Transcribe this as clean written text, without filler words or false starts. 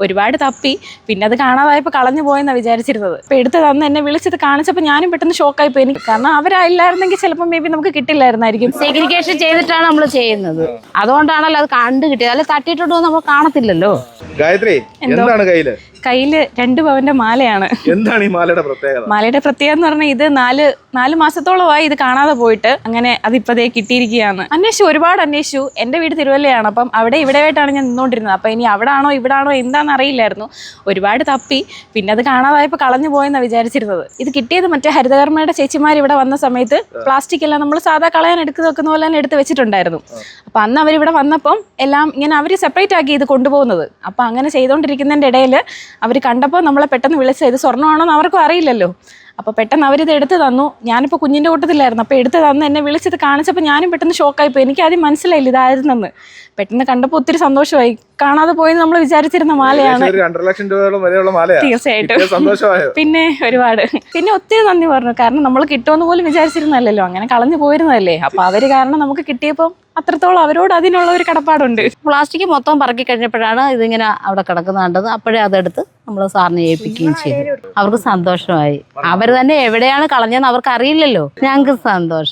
ഒരുപാട് തപ്പി. പിന്നെ അത് കാണാതായപ്പോൾ കളഞ്ഞു പോയെന്നാണ് വിചാരിച്ചിരുന്നത്. അപ്പോൾ എടുത്ത് തന്ന് എന്നെ വിളിച്ചത് കാണിച്ചപ്പോൾ ഞാനും പെട്ടെന്ന് ഷോക്കായിപ്പോയി. എനിക്ക് കാരണം അവരില്ലായിരുന്നെങ്കിൽ ചിലപ്പോൾ മേ ബി നമുക്ക് കിട്ടില്ലായിരുന്നായിരിക്കും. സെഗ്രിഗേഷൻ ചെയ്തിട്ടാണ് നമ്മൾ ചെയ്യുന്നത്. അതുകൊണ്ടാണല്ലോ അത് കണ്ടു കിട്ടിയത്. അല്ലെ തട്ടിയിട്ടോണ്ട് നമ്മൾ കാണത്തില്ലല്ലോ. ഗായത്രി, എന്താണ് കയ്യില് 2 പവന്റെ മാലയാണ്. എന്താണ് ഈ മാലയുടെ പ്രത്യേകത? മാലയുടെ പ്രത്യേകത എന്ന് പറഞ്ഞാൽ ഇത് 4 മാസത്തോളമായി ഇത് കാണാതെ പോയിട്ട്. അങ്ങനെ അതിപ്പതേ കിട്ടിയിരിക്കുകയാണ്. ഒരുപാട് അന്വേഷിച്ചു. എൻ്റെ വീട് തിരുവല്ലയാണ്. അപ്പം അവിടെ ഇവിടെയായിട്ടാണ് ഞാൻ നിന്നുകൊണ്ടിരുന്നത്. അപ്പം ഇനി അവിടാണോ ഇവിടാണോ എന്താണെന്ന് അറിയില്ലായിരുന്നു. ഒരുപാട് തപ്പി. പിന്നെ അത് കാണാതായപ്പോൾ കളഞ്ഞു പോയെന്നാണ് വിചാരിച്ചിരുന്നത്. ഇത് കിട്ടിയത് മറ്റേ ഹരിതകർമ്മയുടെ ചേച്ചിമാർ ഇവിടെ വന്ന സമയത്ത് പ്ലാസ്റ്റിക് എല്ലാം നമ്മൾ സാധാ കളയാൻ എടുത്ത് വെക്കുന്ന പോലെ തന്നെ എടുത്ത് വെച്ചിട്ടുണ്ടായിരുന്നു. അപ്പം അന്ന് അവരിവിടെ വന്നപ്പം എല്ലാം ഇങ്ങനെ അവർ സെപ്പറേറ്റ് ആക്കി ഇത് കൊണ്ടുപോകുന്നത്. അപ്പം അങ്ങനെ ചെയ്തുകൊണ്ടിരിക്കുന്നതിൻ്റെ ഇടയിൽ അവർ കണ്ടപ്പോൾ നമ്മളെ പെട്ടെന്ന് വിളിച്ചത്. ഇത് സ്വർണ്ണമാണോന്ന് അവർക്കും അറിയില്ലല്ലോ. അപ്പോൾ പെട്ടെന്ന് അവരിത് എടുത്ത് തന്നു. ഞാനിപ്പോൾ കുഞ്ഞിൻ്റെ കൂട്ടത്തിലായിരുന്നു. അപ്പോൾ എടുത്ത് തന്ന് എന്നെ വിളിച്ചത് കാണിച്ചപ്പോൾ ഞാനും പെട്ടെന്ന് ഷോക്കായിപ്പോയി. എനിക്ക് ആദ്യം മനസ്സിലായില്ല ഇതായിരുന്നെന്ന്. പെട്ടെന്ന് കണ്ടപ്പോൾ ഒത്തിരി സന്തോഷമായി. കാണാതെ പോയെന്ന് നമ്മൾ വിചാരിച്ചിരുന്ന മാലയാണ്. 2.5 ലക്ഷം രൂപയോളം വരെയുള്ള മാലയാണ്. തീർച്ചയായിട്ടും. പിന്നെ ഒരുപാട് പിന്നെ ഒത്തിരി നന്ദി പറഞ്ഞു. കാരണം നമ്മൾ കിട്ടുമെന്ന് പോലും വിചാരിച്ചിരുന്നല്ലോ. അങ്ങനെ കളഞ്ഞു പോയിരുന്നതല്ലേ. അപ്പോൾ അവർ കാരണം നമുക്ക് കിട്ടിയപ്പോൾ അത്രത്തോളം അവരോട് അതിനുള്ള ഒരു കടപ്പാടുണ്ട്. പ്ലാസ്റ്റിക് മൊത്തം പറക്കി കഴിഞ്ഞപ്പോഴാണ് ഇതിങ്ങനെ അവിടെ കിടക്കുന്ന കണ്ടത്. അപ്പോഴേ അതെടുത്ത് നമ്മൾ സാറിനെ ഏൽപ്പിക്കുകയും ചെയ്തു. അവർക്ക് സന്തോഷമായി. അവർ തന്നെ എവിടെയാണ് കളഞ്ഞതെന്ന് അവർക്ക് അറിയില്ലല്ലോ. ഞങ്ങൾക്ക് സന്തോഷം.